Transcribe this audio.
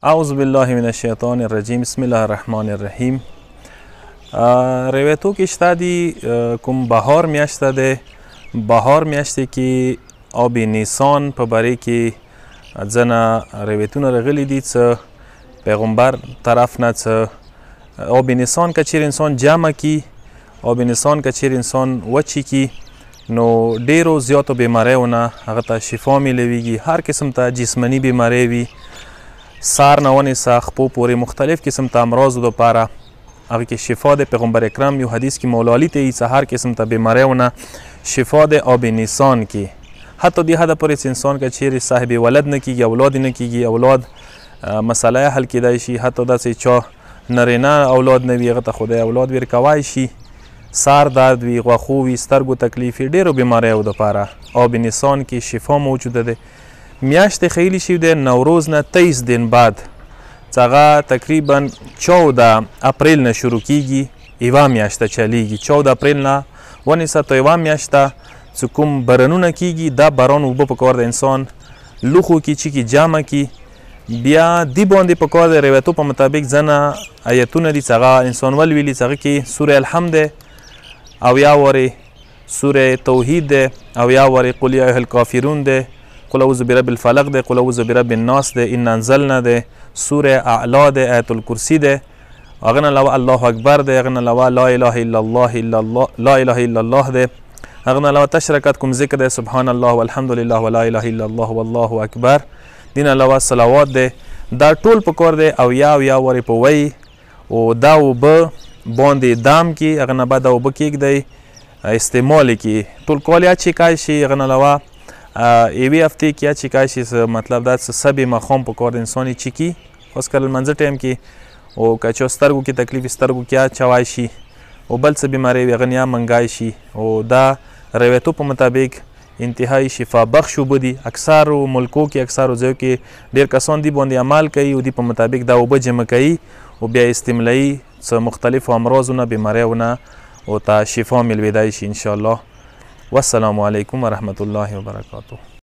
اعوذ بالله من الشیطان الرجیم. بسم الله الرحمن الرحیم. روایتو کې شته دي کوم بهار میاشته ده، بهار میاشته کې آب نیسان په باره کې ځنه روایتونه راغلي دي څه پیغمبر طرف نه څه آب نیسان که چیرې انسان جمع کی، آب نیسان که چیرې انسان وچی کی نو ډیرو زیاتو بیماریو نه هغه ته شفا میلویږي. هر قسم ته جسمانی بیماری وي، سار نه ونیسه خپو پورې مختلف قسم ته امراضو دپاره هغه کې شفا د پیغمبر اکرم یو حدیث کې مولا علی ته څه هر قسم ته بیماریو نه شفا د آب نیسان کې. حتی دې حده پورې چې انسان که چیرې صاحب ولد نه کیږي، اولاد نه کیږي، اولاد مسله حل کیدای شي. حتی داسې چا نرینه اولاد نه وي هغه ته خدای اولاد ورکوای شي. سار درد وي، غوښو وي، سترګو تکلیف وي، ډیرو بیماریو دپاره آب نیسان کې شفا موجوده ده. میاشت خیلی شیو ده نوروز نه 23 دن بعد چې هغه تقریبا 14 اپریل نه شروع کیږي، یوه میاشته چلیږي. 14 اپریل نه ونیسه تا یوه میاشته چې کوم برنونه کیږي دا بران اوبه پکار د انسان لوښو کې چې کې جمع کی. بیا دی باندې پکار د روایتو په مطابق ځنه آیتونه دي چې هغه انسان ولولي چې هغه کې سوره الحمد ده، او یا وارې سوره توحید ده، او یا وارې قل یا ایها الکافرون ده، قل اعوذ برب الفلق ده، قل اعوذ برب الناس ده، ان انزلنا ده، سوره اعلا ده، آیت الکرسی ده، هغه نه علاوه الله اکبر ده، هغه نه علاوه لا اله الا الله ده، هغه نه علاوه تشرکت کوم ذکر ده سبحان الله والحمد لله ولا اله الا الله والله اکبر، دین علاوه صلوات ده. دا ټول پکار ده او یا وری په وی او دا اوبه باندې دام کی، هغه نه بعد اوبه کیږدئ استعمال کی ټول کال یا چیکای شي. هغه نه علاوه یوې هفتې کې یا چیکای شي، مطلب دا چې سبې ماښام پکار د انسان یې چیکي، خاص کر لمانځه ټایم کې. او که چا سترګو کې تکلیف سترګو کې اچوای شي، او بل څه بیماری وي هغه نه منګای شي. او دا روایتو په مطابق انتهایی شفا بخش اوبه دي. اکثرو ملکو کې اکثرو ځایو کې ډېر کسان دي باندې عمل کوي او دي په مطابق دا اوبه جمع کوي او بیا استملایي څه مختلفو امراضو نه بیماریو نه او ته شفا میلویدای شي انشاءالله. والسلام علیکم ورحمة الله وبرکاته.